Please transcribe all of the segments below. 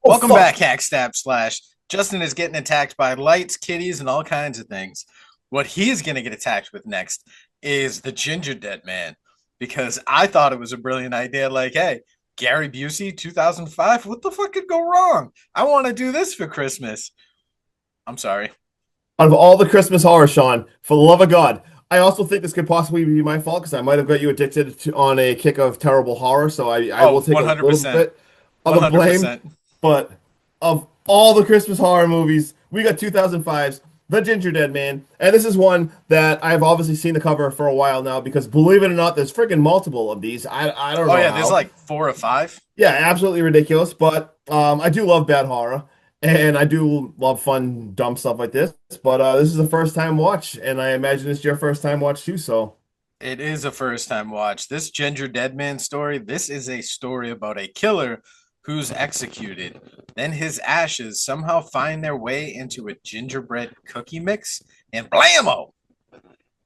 Oh Welcome back, fuck. Hackstab Slash. Justin is getting attacked by lights, kitties, and all kinds of things. What he is going to get attacked with next is the Gingerdead man, because I thought it was a brilliant idea. Like, hey, Gary Busey, 2005, what the fuck could go wrong? I want to do this for Christmas. I'm sorry. Out of all the Christmas horror, Sean, for the love of God, I also think this could possibly be my fault because I might have got you addicted on a kick of terrible horror. So I will Oh, take a little 100%. bit of the blame. 100%. But of all the Christmas horror movies, we got 2005's The Gingerdead Man. And this is one that I've obviously seen the cover for a while now because believe it or not, there's freaking multiple of these. I don't Oh, know yeah, there's how. like four or five. Yeah, absolutely ridiculous. But I do love bad horror, and I do love fun, dumb stuff like this. But this is a first time watch, and I imagine it's your first time watch too. So It is a first time watch. This Ginger Dead Man story, this is a story about a killer who's executed. Then his ashes somehow find their way into a gingerbread cookie mix, and blammo!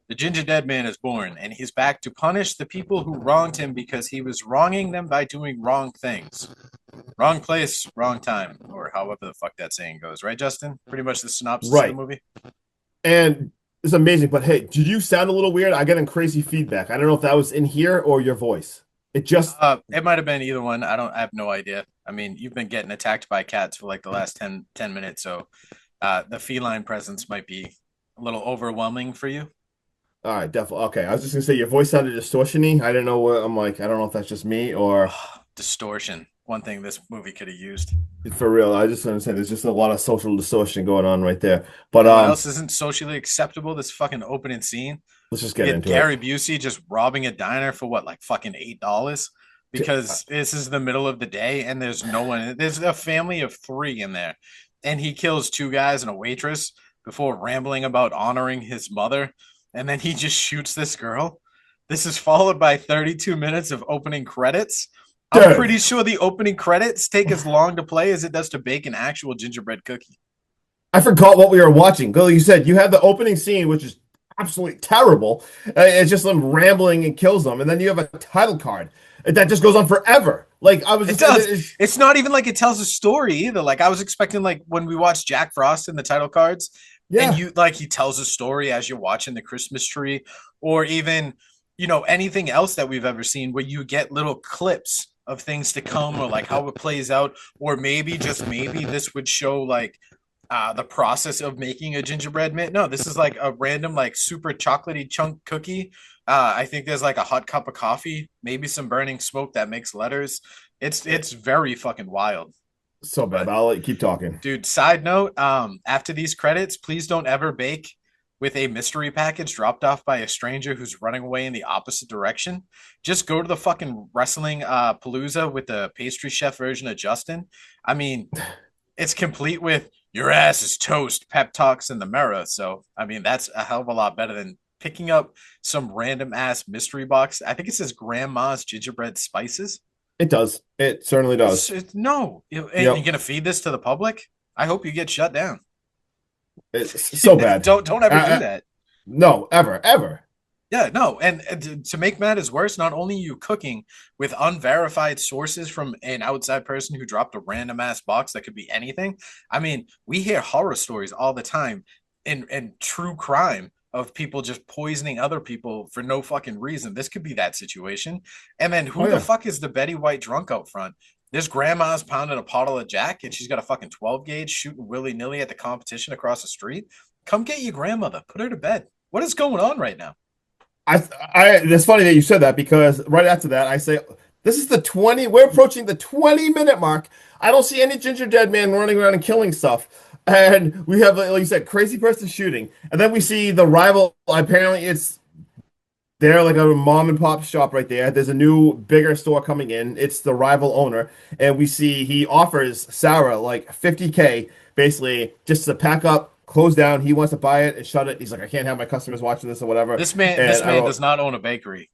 The Ginger Dead Man is born, and he's back to punish the people who wronged him because he was wronging them by doing wrong things. Wrong place, wrong time, or however the fuck that saying goes, right, Justin? Pretty much the synopsis of the right, movie. and it's amazing. But hey, did you sound a little weird? I getting crazy feedback. I don't know if that was in here or your voice. It just It might have been either one. I have no idea. I mean, you've been getting attacked by cats for like the last 10 minutes, so the feline presence might be a little overwhelming for you. all right, definitely okay. I was just gonna say your voice sounded distortiony. I didn't know what I'm like. I don't know if that's just me or Distortion. One thing this movie could have used. for real. I just want to say there's just a lot of social distortion going on right there. But You know what else isn't socially acceptable? This fucking opening scene. let's just You get get into it. Gary Busey just robbing a diner for what, like fucking $8? Because this is the middle of the day and there's no one. There's a family of three in there, and he kills two guys and a waitress before rambling about honoring his mother, and then he just shoots this girl. This is followed by 32 minutes of opening credits. I'm Dude, pretty sure the opening credits take as long to play as it does to bake an actual gingerbread cookie. I forgot what we were watching. Like you said, you had the opening scene, which is absolutely terrible. It's just them rambling and kills them, and then you have a title card that just goes on forever. Like I was It just, does. It's not even like it tells a story either. Like I was expecting, like when we watched Jack Frost in the title cards, and yeah, you like he tells a story as you're watching the Christmas tree, or even anything else that we've ever seen where you get little clips of things to come or like how it plays out, or maybe just maybe this would show like the process of making a gingerbread mint. No, this is like a random like super chocolatey chunk cookie. I think there's like a hot cup of coffee, maybe some burning smoke that makes letters. It's very fucking wild. so bad. But But I'll let you keep talking. dude, side note, after these credits, please don't ever bake with a mystery package dropped off by a stranger who's running away in the opposite direction. Just go to the fucking wrestling palooza with the pastry chef version of Justin. I mean, it's complete with your ass is toast, pep talks in the mirror. So, I mean, that's a hell of a lot better than picking up some random ass mystery box. I think it says Grandma's Gingerbread Spices. It does. It certainly does. No, and you're Yep. gonna feed this to the public. I hope you get shut down. It's so bad. Don't ever do that. No, ever, ever. Yeah, no, and to make matters worse, not only are you cooking with unverified sources from an outside person who dropped a random ass box that could be anything. I mean, we hear horror stories all the time in true crime of people just poisoning other people for no fucking reason. This could be that situation. And then Oh who the yeah. fuck is the Betty White drunk out front? This grandma's pounding a bottle of Jack and she's got a fucking 12 gauge shooting willy nilly at the competition across the street. Come get your grandmother. Put her to bed. What is going on right now? It's funny that you said that because right after that, I say, this is the 20, we're approaching the 20-minute mark. I don't see any ginger dead man running around and killing stuff. And we have, like you said, crazy person shooting. And then we see the rival. Apparently, it's they're like a mom and pop shop right there. There's a new, bigger store coming in. It's the rival owner. And we see he offers Sarah like 50K basically just to pack up, close down. He wants to buy it and shut it. He's like, I can't have my customers watching this or whatever. This And I man wrote, does not own a bakery.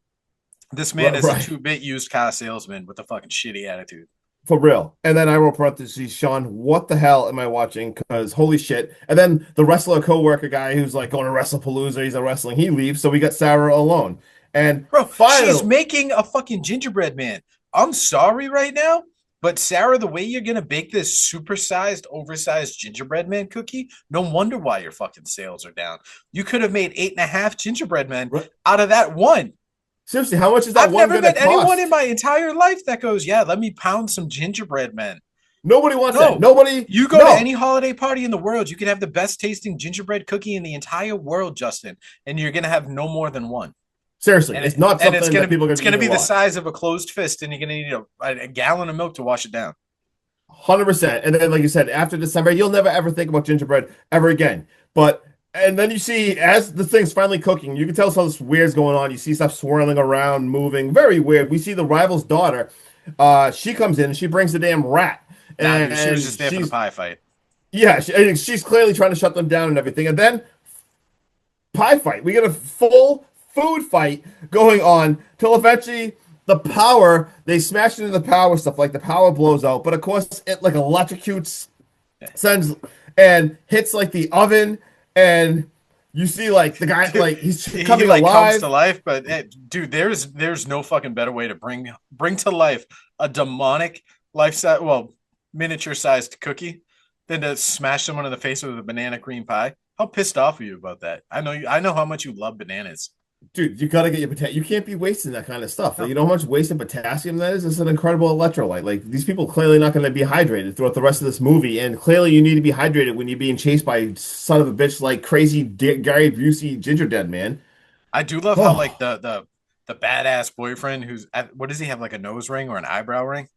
This man is a right. two-bit used car salesman with a fucking shitty attitude. For real. And then I wrote parentheses, Sean, what the hell am I watching? Because holy shit. And then the wrestler co-worker guy who's like going to WrestlePalooza, he's a wrestling, he leaves. So we got Sarah alone. And Bro, she's finally, making a fucking gingerbread man. I'm sorry right now, But Sarah, the way you're gonna bake this supersized, oversized gingerbread man cookie, no wonder why your fucking sales are down. You could have made 8.5 gingerbread men Right? out of that one. Seriously, how much is that I've one never gonna met anyone in cost? my entire life that goes, yeah, let me pound some gingerbread men. Nobody wants that. No. Nobody. You go to No. any holiday party in the world, you can have the best tasting gingerbread cookie in the entire world, Justin, and you're gonna have no more than one. Seriously, And it's not it's something that gonna people are gonna it's be gonna eating a be the lot. size of a closed fist, and you're gonna need a gallon of milk to wash it down. 100%. And then, like you said, after December, you'll never ever think about gingerbread ever again. But and then you see as the thing's finally cooking, you can tell something weird's going on. You see stuff swirling around, moving, very weird. We see the rival's daughter. She comes in and she brings the damn rat, Nah, dude, she was and just there for the pie fight. yeah, she's clearly trying to shut them down and everything. And then pie fight. We get a full food fight going on till eventually the power they smash into the power stuff like the power blows out. But of course it like electrocutes, sends and hits like the oven, and you see like the guy like he's He coming like comes to alive. life, but dude, there's no fucking better way to bring to life a demonic life size, well, miniature sized cookie than to smash someone in the face with a banana cream pie. How pissed off are you about that? I know how much you love bananas. Dude, you gotta get your potassium. You can't be wasting that kind of stuff. Like, No, you know how much wasted potassium that is? It's an incredible electrolyte. Like these people clearly not going to be hydrated throughout the rest of this movie, and clearly you need to be hydrated when you're being chased by son of a bitch like crazy Gary Busey Gingerdead man. I do love how like Oh the badass boyfriend who's what does he have, like a nose ring or an eyebrow ring?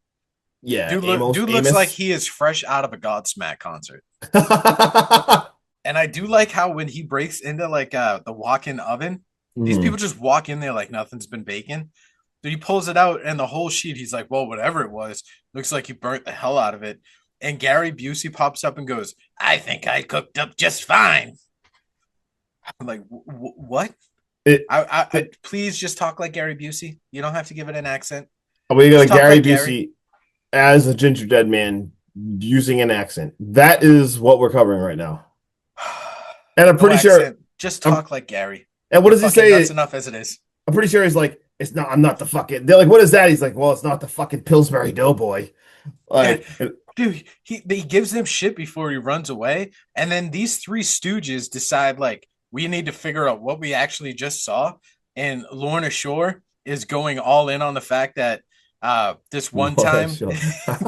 yeah, Dude looks like Amos. he is fresh out of a Godsmack concert. And I do like how when he breaks into like the walk-in oven, these Hmm. people just walk in there like nothing's been baking. So he pulls it out and the whole sheet, he's like, well, whatever it was, looks like you burnt the hell out of it. And Gary Busey pops up and goes, I think I cooked up just fine. I'm like, what? It, I it, please just talk like Gary Busey. You don't have to give it an accent. we got a Just talk Gary like Gary. Busey as a Gingerdead man using an accent. That is what we're covering right now. And I'm No pretty sure. accent. Just I'm, talk like Gary. and what You're does he fucking say? nuts enough as it is. I'm pretty sure he's like, it's not. I'm not the fucking. They're like, what is that? He's like, well, it's not the fucking Pillsbury Doughboy. Yeah, Like, dude, he gives them shit before he runs away, and then these three stooges decide like we need to figure out what we actually just saw, and Lorna Shore is going all in on the fact that this one Lord, time, sure.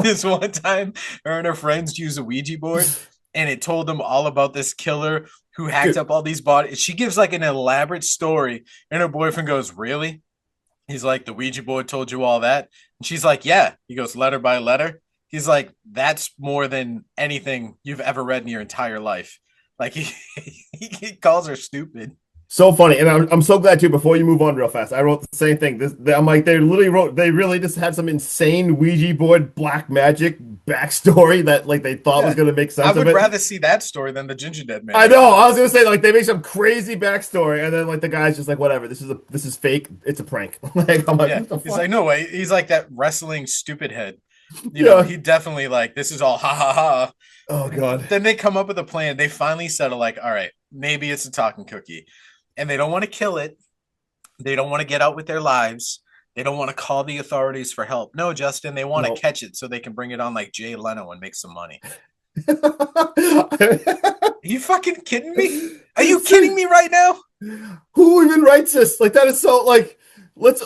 this one time, her and her friends used a Ouija board, and it told them all about this killer who hacked Dude, up all these bodies. She gives like an elaborate story, and her boyfriend goes, "Really?" He's like, "The Ouija board told you all that?" And she's like, "Yeah." He goes, "Letter by letter." He's like, "That's more than anything you've ever read in your entire life." Like he calls her stupid. so funny, and I'm so glad too. Before you move on real fast, I wrote the same thing. I'm like, they really just had some insane Ouija board black magic backstory that like they thought was Yeah. gonna make I sense of would it. rather see that story than the Gingerdead Man I know. I was stories. gonna say like they made some crazy backstory, and then like the guy's just like, whatever. This is fake. It's a prank. Like I'm like, Yeah. what the He's fuck? like, no way. He's like that wrestling stupid head. You know, Yeah. he definitely like this is all ha ha ha. Oh God. Then they come up with a plan. They finally settle like, all right, maybe it's a talking cookie. And they don't want to kill it. They don't want to get out with their lives. They don't want to call the authorities for help. No, Justin, they want to No. catch it so they can bring it on like Jay Leno and make some money. Are you fucking kidding me? Are you It's kidding me right now? who even writes this? Like that is so like let's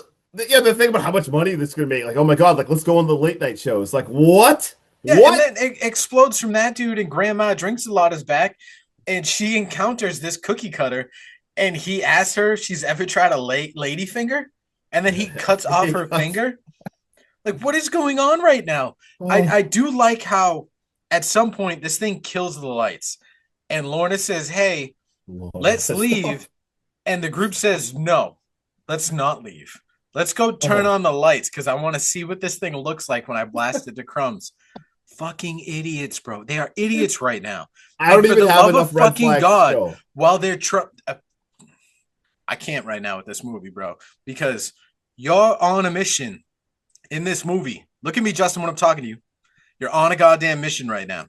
yeah, the thing about how much money this is gonna make. Like, oh my God, like let's go on the late night shows. Like what? Yeah, and What? then it explodes from that dude, and Grandma Drinks a Lot is back, and she encounters this cookie cutter, and he asks her if she's ever tried a lady finger, and then he cuts off her finger. Like, what is going on right now? I Oh, do like how at some point this thing kills the lights, and Lorna says, "Hey, Lord. let's leave," and the group says, "No, let's not leave. Let's go turn Oh, on the lights because I want to see what this thing looks like when I blast it to crumbs." Fucking idiots, bro. They are idiots right now. I And don't for even the have love of enough red fucking flags to God, show. while they're I can't right now with this movie, bro, because you're on a mission in this movie. Look at me, Justin, when I'm talking to you. You're on a goddamn mission right now.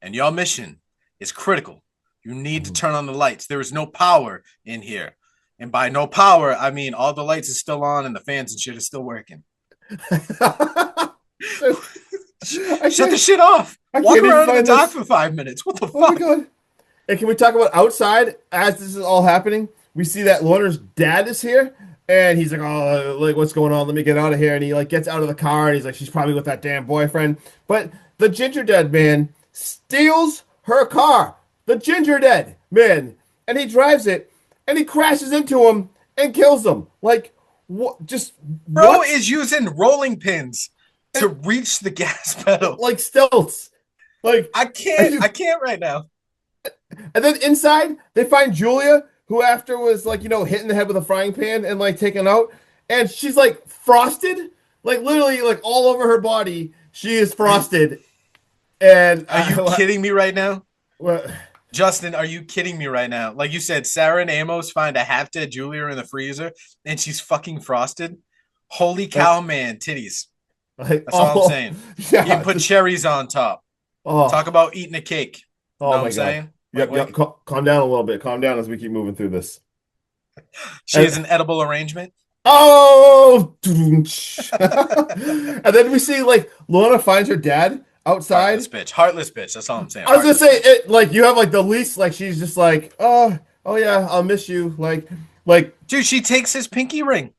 And your mission is critical. You need to Mhm. turn on the lights. There is no power in here. And by no power, I mean all the lights are still on and the fans and shit is still working. I Shut the can't. shit off. I Walk can't even around in the find dock this. for 5 minutes. What the Oh my fuck? god. And can we talk about outside as this is all happening? We see that Lorna's dad is here, and he's like, "Oh, like what's going on? Let me get out of here." And he like gets out of the car, and he's like, "She's probably with that damn boyfriend." But the Gingerdead man steals her car. The Gingerdead man, and he drives it, and he crashes into him and kills him. Like what? Just Bro what? is using rolling pins to reach the gas pedal. Like stilts. Like, I are can't. I you? can't right now. And then inside, they find Julia, who after was like, hitting the head with a frying pan and like taken out. And she's like frosted, like literally like all over her body. She is frosted. And Are you kidding me right now? well, Justin, are you kidding me right now? Like you said, Sarah and Amos find a half dead Julia in the freezer and she's fucking frosted. Holy cow, man, titties. like, That's all I'm oh, saying. You yeah. put cherries on top. Talk Oh, about eating a cake. You know oh what I'm my God. saying? Wink, Yep, yep. wink. Calm down a little bit. Calm down as we keep moving through this. She And is an edible arrangement. oh, and then we see like Lorna finds her dad Heartless outside. bitch. Heartless bitch. That's all I'm saying. I was gonna Heartless say bitch. it like you have like the least like she's just like oh yeah I'll miss you like Dude, she takes his pinky ring.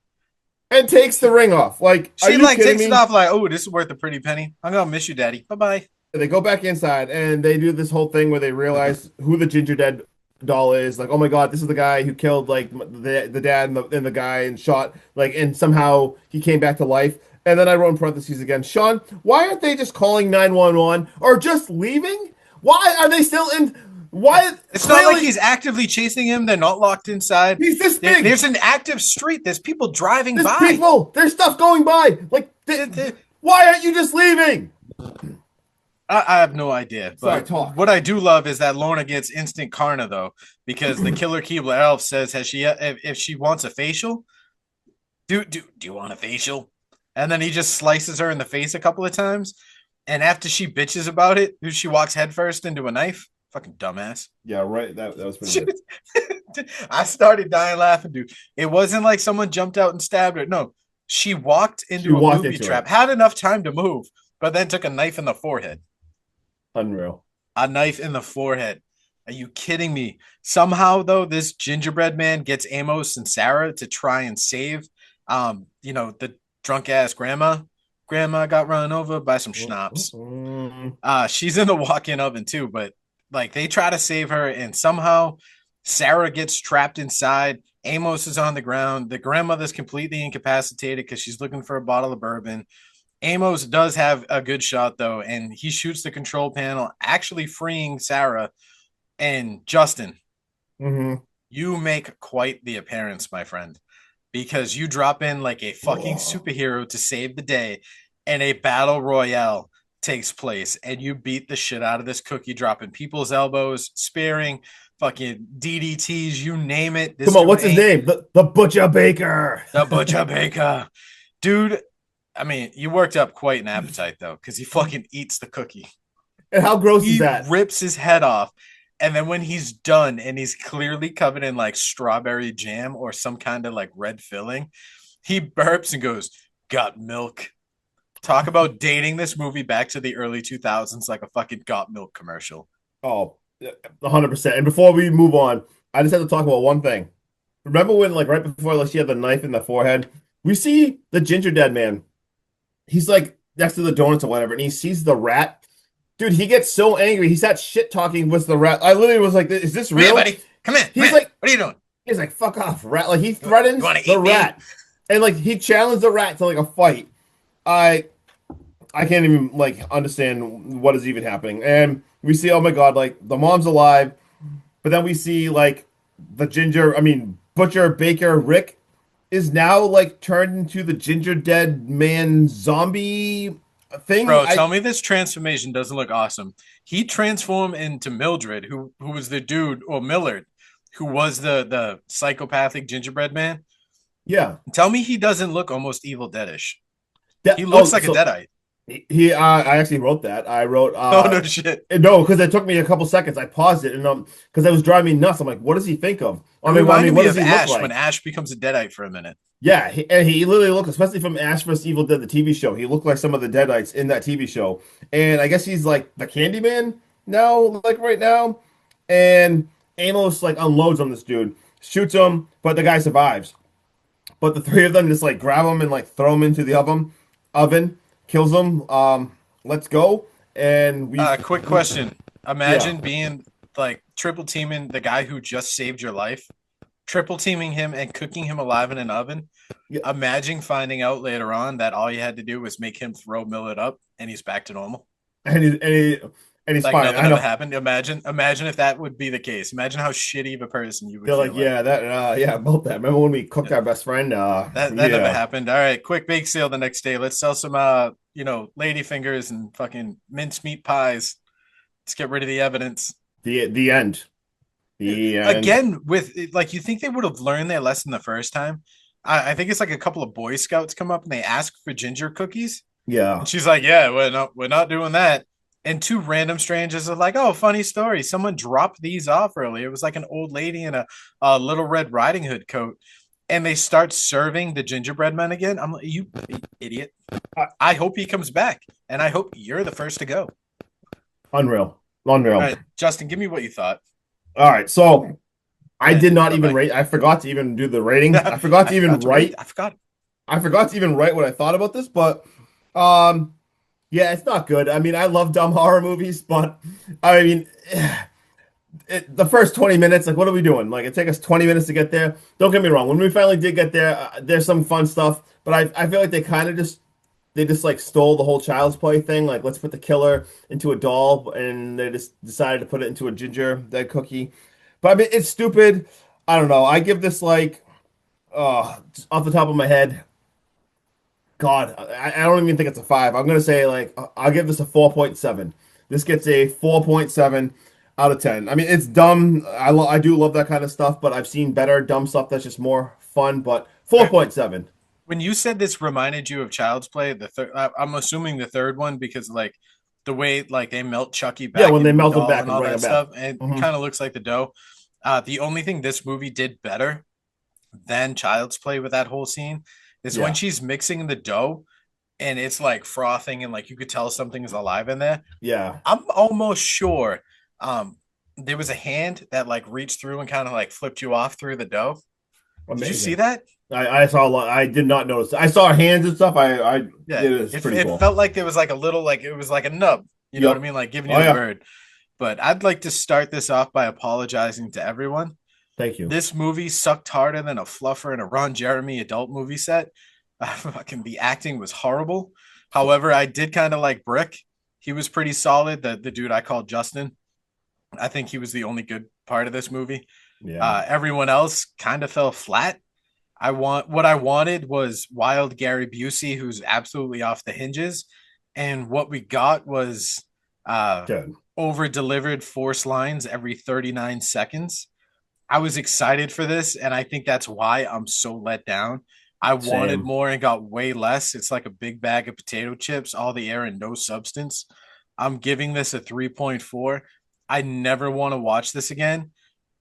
and takes the ring off like are She you like kidding takes it me? off like, oh, this is worth a pretty penny. I'm gonna miss you, daddy. Bye bye. They go back inside and they do this whole thing where they realize who the Gingerdead doll is. Like, oh my God, this is the guy who killed like the dad and the guy and shot like, and somehow he came back to life. And then I wrote in parentheses again, Sean, why aren't they just calling 911 or just leaving? Why are they still in? Why It's not like clearly he's actively chasing him. They're not locked inside. he's this big. There's an active street. There's people driving There's by. people. There's stuff going by. Like, why aren't you just leaving? I have no idea. Sorry, But talk. what I do love is that Lorna gets instant Karna though, because the killer Keebler elf says, "Has she if she wants a facial? Do you want a facial?" And then he just slices her in the face a couple of times. And after she bitches about it, she walks headfirst into a knife. Fucking dumbass. Yeah, right. That was pretty good. I started dying laughing, dude. It wasn't like someone jumped out and stabbed her. No, she walked She into a walked booby into trap, it. had enough time to move, but then took a knife in the forehead. Unreal. A knife in the forehead. Are you kidding me? Somehow, though, this gingerbread man gets Amos and Sarah to try and save, the drunk ass grandma. Grandma got run over by some schnapps. She's in the walk-in oven too, but like they try to save her, and somehow Sarah gets trapped inside. Amos is on the ground. The grandmother's completely incapacitated because she's looking for a bottle of bourbon. Amos does have a good shot though, and he shoots the control panel, actually freeing Sarah. And Justin, Mm-hmm. you make quite the appearance, my friend, because you drop in like a fucking superhero to save the day, and a battle royale takes place, and you beat the shit out of this cookie, dropping people's elbows, spearing, fucking DDTs, you name it. This Come on, dude what's his ain't name? The Butcher Baker. the butcher baker, dude. I mean, you worked up quite an appetite though, because he fucking eats the cookie. And how gross is He that? rips his head off. And then when he's done and he's clearly covered in like strawberry jam or some kind of like red filling, he burps and goes, "Got milk." Talk about dating this movie back to the early 2000s like a fucking got milk commercial. Oh, 100%. And before we move on, I just have to talk about one thing. Remember when, like, right before like, she had the knife in the forehead? We see the Gingerdead man. He's like next to the donuts or whatever, and he sees the rat. Dude, he gets so angry. He starts shit talking with the rat. I literally was like, "Is this Come here, real?" buddy. Come in. He's Come like, what are you doing? he's like, "Fuck off, rat!" Like he threatens You want to the eat me? rat, and like he challenged the rat to like a fight. I I can't even like understand what is even happening. And we see, oh my God, like the mom's alive, but then we see like Butcher Baker Rick is now like turned into the Gingerdead man zombie thing. Bro, tell me this transformation doesn't look awesome. He transformed into Mildred, who was the dude, or Millard, who was the psychopathic gingerbread man. Yeah. Tell me he doesn't look almost Evil Deadish. That, He looks like a so deadite. I actually wrote that. I wrote Oh no shit. no, because it took me a couple seconds. I paused it and because it was driving me nuts. I'm like, what does he think of? It I mean, reminded what me does of he look Ash when like? Ash becomes a Deadite for a minute. Yeah, and he literally looked, especially from Ash vs. Evil Dead, the TV show. He looked like some of the Deadites in that TV show, and I guess he's like the Candyman now, like right now. And Amos like unloads on this dude, shoots him, but the guy survives. But the three of them just like grab him and like throw him into the oven, kills him. Let's go, and Quick question. yeah, Imagine being like triple teaming the guy who just saved your life, triple teaming him and cooking him alive in an oven. yeah, Imagine finding out later on that all you had to do was make him throw Millet up and he's back to normal. and he's Like fine. nothing I ever know. happened. Imagine if that would be the case. Imagine how shitty of a person you would They're like, feel like. yeah, that, yeah, about that. Remember when we cooked our best friend? That never Yeah, happened. All right, quick bake sale the next day. Let's sell some lady fingers and fucking mincemeat pies. Let's get rid of the evidence. the end, the end. Again, with like you think they would have learned their lesson the first time. I think it's like a couple of Boy Scouts come up and they ask for ginger cookies. And Yeah, she's like, "Yeah, we're not doing that." And two random strangers are like, "Oh, funny story. Someone dropped these off earlier. It was like an old lady in a Little Red Riding Hood coat." And they start serving the gingerbread man again. I'm like, "You idiot." uh, I hope he comes back, and I hope you're the first to go. unreal, All unreal. right, Justin, give me what you thought. All right, so I Yeah, did not bye even bye. rate. I forgot to even do the rating. I forgot I to even forgot to rate. write. I forgot. I forgot to even write what I thought about this, but um, yeah, it's not good. I mean, I love dumb horror movies, but I mean, the first 20 minutes, like, what are we doing? Like, it took us 20 minutes to get there. Don't get me wrong. When we finally did get there, there's some fun stuff, but I feel like they just like stole the whole Child's Play thing. Like, let's put the killer into a doll, and they just decided to put it into a gingerbread cookie. But I mean, it's stupid. I don't know. I give this like, off the top of my head, God, I don't even think it's a five. I'm gonna say like I'll give this a 4.7. This gets a 4.7 out of 10. I mean, it's dumb. I do love that kind of stuff, but I've seen better dumb stuff that's just more fun. But All right, 4.7. when you said this reminded you of Child's Play, the third, I'm assuming the third one because like the way like they melt Chucky Yeah, back when they into a melt them doll back and and all bring that them back. stuff, and it Hmm. kind of looks like the dough. The only thing this movie did better than Child's Play with that whole scene is when Yeah, she's mixing the dough and it's like frothing and like you could tell something is alive in there. yeah, I'm almost sure um there was a hand that like reached through and kind of like flipped you off through the dough. Did you see amazing. that? I saw a lot. I did not notice. I saw hands and stuff. Yeah, It was pretty it cool. felt like there was like a little like it was like a nub. You know what I Yep. mean? Like giving you Oh the yeah. bird. But I'd like to start this off by apologizing to everyone. Thank you. This movie sucked harder than a fluffer in a Ron Jeremy adult movie set. Fucking the acting was horrible. However, I did kind of like Brick. He was pretty solid. The dude I called Justin. I think he was the only good part of this movie. Yeah. Everyone else kind of fell flat. What I wanted was wild Gary Busey, who's absolutely off the hinges, and what we got was uh, Good. over delivered force lines every 39 seconds. I was excited for this, and I think that's why I'm so let down. I wanted Same. more and got way less. It's like a big bag of potato chips, all the air and no substance. I'm giving this a 3.4. I never want to watch this again.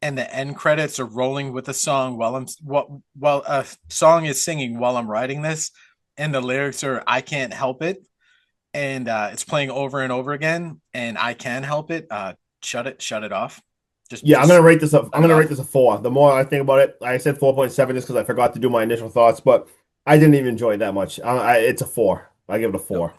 And the end credits are rolling with a song while a song is singing while I'm writing this, and the lyrics are "I can't help it," and it's playing over and over again, and I can help it. Shut it off. Yeah, I'm gonna Just rate this up. I'm shut it gonna rate off. this a four. The more I think about it, I said 4.7 just because I forgot to do my initial thoughts, but I didn't even enjoy it that much. It's a four. I give it a No. four.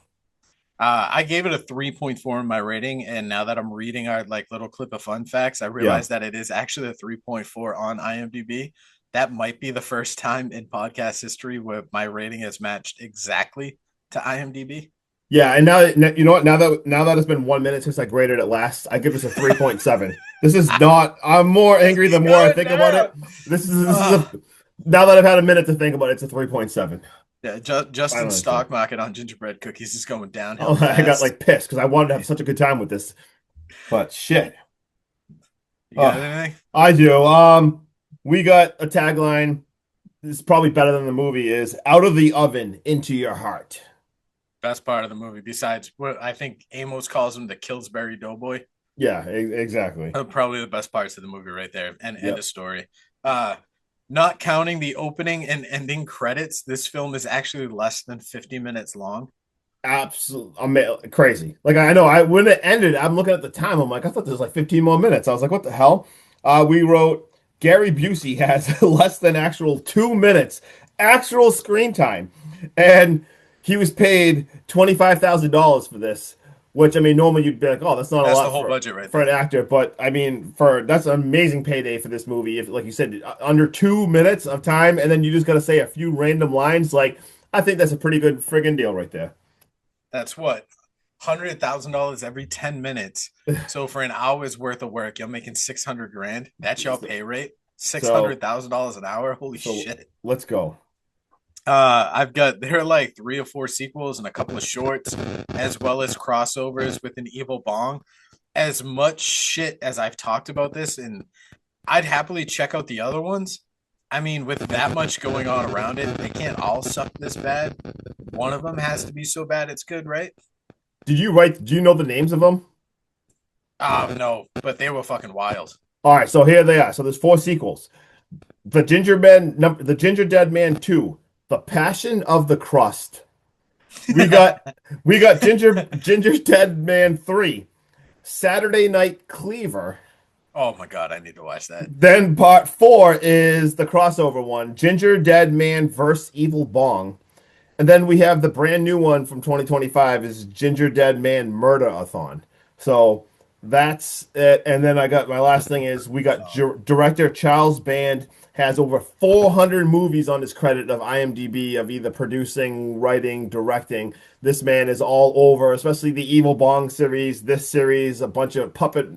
I gave it a 3.4 in my rating, and now that I'm reading our like little clip of fun facts, I Yeah. realize that it is actually a 3.4 on IMDb. That might be the first time in podcast history where my rating has matched exactly to IMDb. Yeah, and you know what? Now that it's been 1 minute since I graded it last, I give this a 3.7. This is not. I'm more Just angry the keep more I going think about down. it. This is a. Oh, Now that I've had a minute to think about it, it's a 3.7. yeah, I don't Justin's understand. stock market on gingerbread cookies is going Oh, downhill I got fast. like pissed because I wanted to have such a good time with this, but shit. You got Oh, anything? I do. We got a tagline. This is probably better than the movie is out of the oven into your heart. Best part of the movie, besides what I think Amos calls him the Killsbury Doughboy. Yeah, exactly. Probably the best parts of the movie right there, and end of Yep. story. Uh, Not counting the opening and ending credits, this film is actually less than 50 minutes long. Absolutely crazy. Like I know I when it ended, I'm looking at the time. I'm like, I thought there was like 15 more minutes. I was like, what the hell? We wrote Gary Busey has less than actual 2 minutes actual screen time, and he was paid $25,000 for this. Which I mean, normally you'd be like, oh, that's not a That's the lot whole budget right for an there. actor, but I mean, for that's an amazing payday for this movie. If, like you said, under 2 minutes of time, and then you just got to say a few random lines, like I think that's a pretty good friggin' deal right there. That's what $100,000 every 10 minutes. So for an hour's worth of work, you're making 600 grand. That's your pay rate. Six So hundred thousand dollars an hour. Holy so shit. let's go. I've got there are like 3 or 4 sequels and a couple of shorts, as well as crossovers with an evil bong. As much shit as I've talked about this, and I'd happily check out the other ones. I mean, with that much going on around it, they can't all suck this bad. One of them has to be so bad it's good, right? Did you write? Do you know the names of them? No, but they were fucking wild. All right, so here they are. So there's four sequels. The Ginger Dead Man 2, The Passion of the Crust. We got we got Ginger Dead Man 3, Saturday Night Cleaver. Oh my god, I need to watch that. Then part 4 is the crossover one, Ginger Dead Man vs. Evil Bong. And then we have the brand new one from 2025 is Ginger Dead Man Murder-a-thon. So that's it. And then I got my last thing is we got director Charles Band has over 400 movies on his credit of IMDb of either producing, writing, directing. This man is all over, especially the Evil Bong series, this series, a bunch of puppet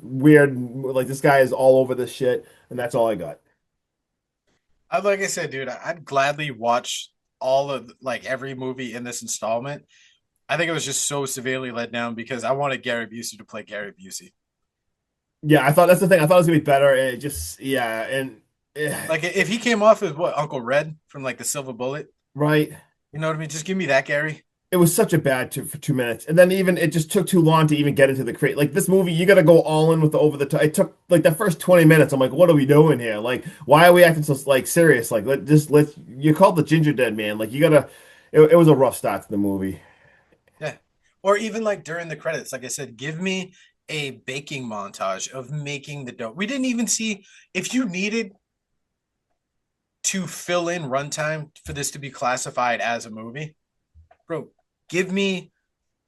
weird like this guy is all over this shit, and that's all I got. Like I said, dude, I'd gladly watch all of like every movie in this installment. I think it was just so severely let down because I wanted Gary Busey to play Gary Busey. Yeah, I thought that's the thing. I thought it was gonna be better. It just yeah, and Like if he came off as what Uncle Red from like the Silver Bullet, right. you know what I mean? Just give me that Gary. It was such a bad for 2 minutes, and then even it just took too long to even get into the crate. Like this movie, you got to go all in with the over the top. It took like the first 20 minutes. I'm like, what are we doing here? Like, why are we acting so like serious? Like, let you called the Ginger Dead Man. Like, you gotta. It was a rough start to the movie. Yeah. Or even like during the credits, like I said, give me a baking montage of making the dough. We didn't even see if you needed to fill in runtime for this to be classified as a movie, bro. Give me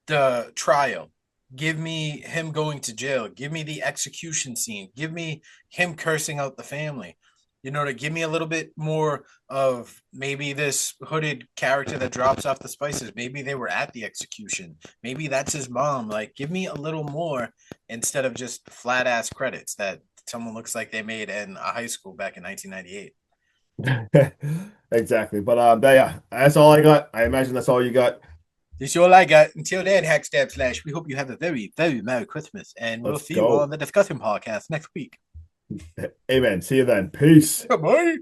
the trial. Give me him going to jail. Give me the execution scene. Give me him cursing out the family. You know, to give me a little bit more of maybe this hooded character that drops off the spices. Maybe they were at the execution. Maybe that's his mom. Like, give me a little more instead of just flat ass credits that someone looks like they made in a high school back in 1998. Exactly. But yeah, that's all I got. I imagine that's all you got. This is all I got. Until then, Hackstab Slash, we hope you have a very, very Merry Christmas. And we'll Let's see you on go. the discussion podcast next week. Amen. See you then. Peace. Bye.